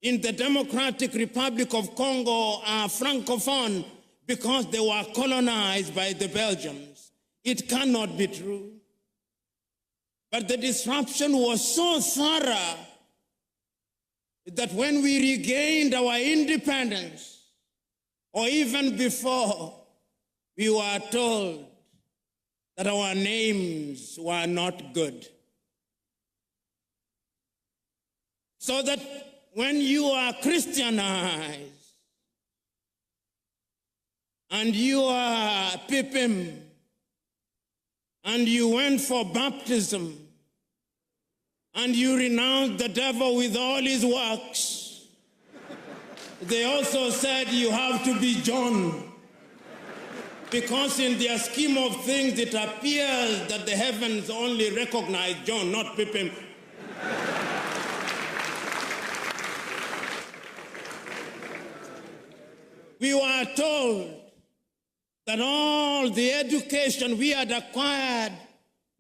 in the Democratic Republic of Congo are Francophone because they were colonized by the Belgians. It cannot be true. But the disruption was so thorough that when we regained our independence, or even before, we were told that our names were not good. So that when you are Christianized and you are Pipim and you went for baptism and you renounced the devil with all his works, they also said you have to be John. Because in their scheme of things, it appears that the heavens only recognize John, not Pipim. We were told that all the education we had acquired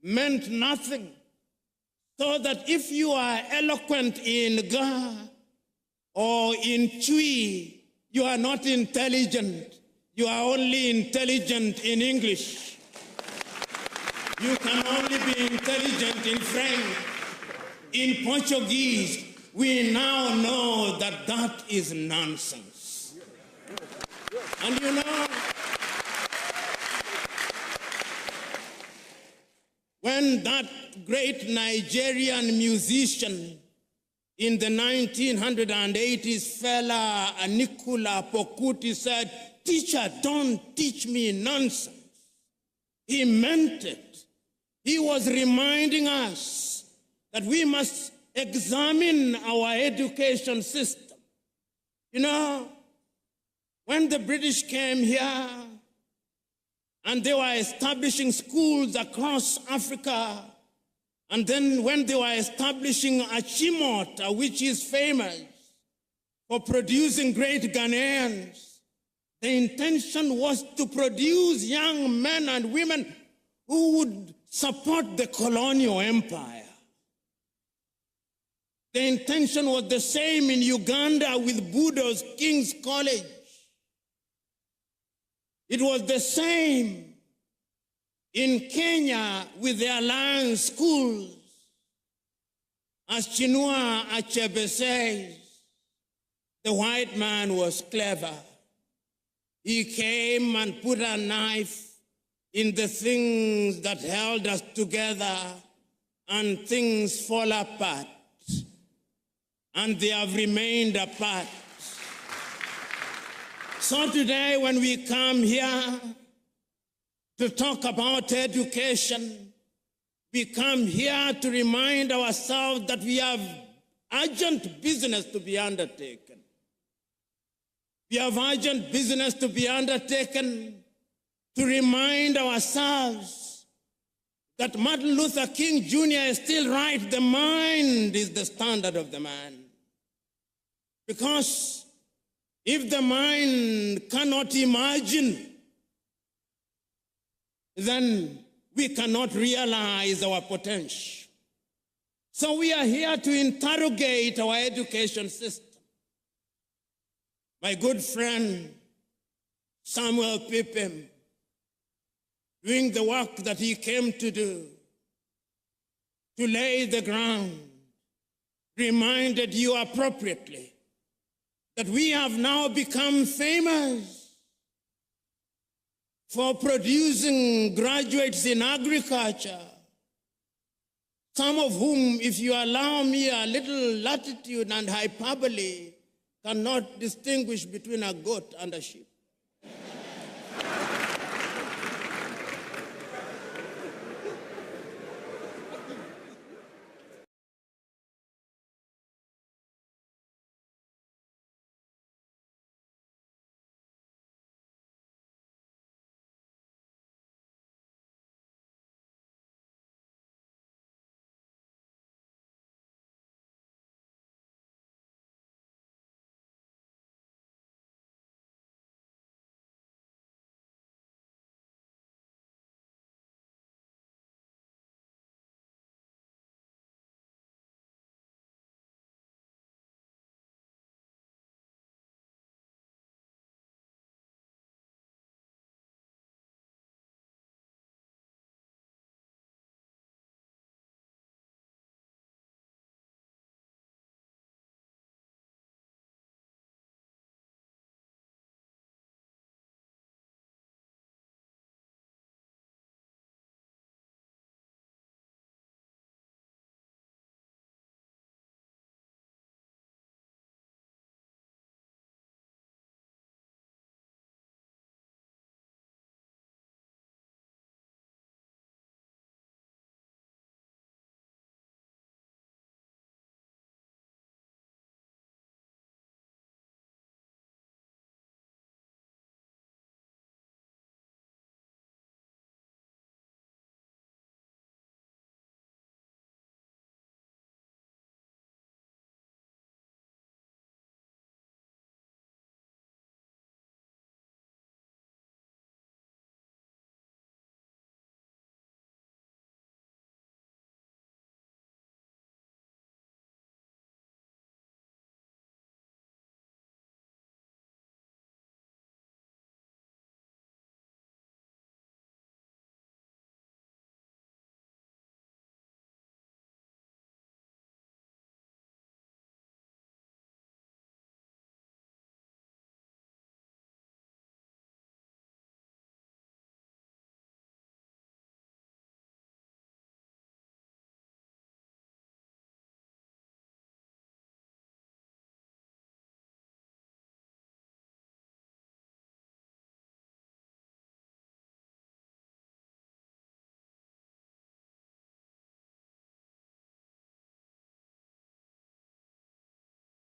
meant nothing. So that if you are eloquent in Ga or in Chui, you are not intelligent. You are only intelligent in English. You can only be intelligent in French. In Portuguese, we now know that that is nonsense. And you know, when that great Nigerian musician in the 1980s, fella Nicola Pokuti, said, "Teacher, don't teach me nonsense," he meant it. He was reminding us that we must examine our education system. You know, when the British came here and they were establishing schools across Africa, and then when they were establishing Achimota, which is famous for producing great Ghanaians, the intention was to produce young men and women who would support the colonial empire. The intention was the same in Uganda with Budo's King's College. It was the same in Kenya with the Alliance schools. As Chinua Achebe says, the white man was clever. He came and put a knife in the things that held us together, and things fall apart. And they have remained apart. So today, when we come here to talk about education, we come here to remind ourselves that we have urgent business to be undertaken. We have urgent business to be undertaken to remind ourselves that Martin Luther King Jr. is still right. The mind is the standard of the man. Because if the mind cannot imagine, then we cannot realize our potential. So we are here to interrogate our education system. My good friend, Samuel Pipim, doing the work that he came to do, to lay the ground, reminded you appropriately that we have now become famous for producing graduates in agriculture, some of whom, if you allow me a little latitude and hyperbole, cannot distinguish between a goat and a sheep.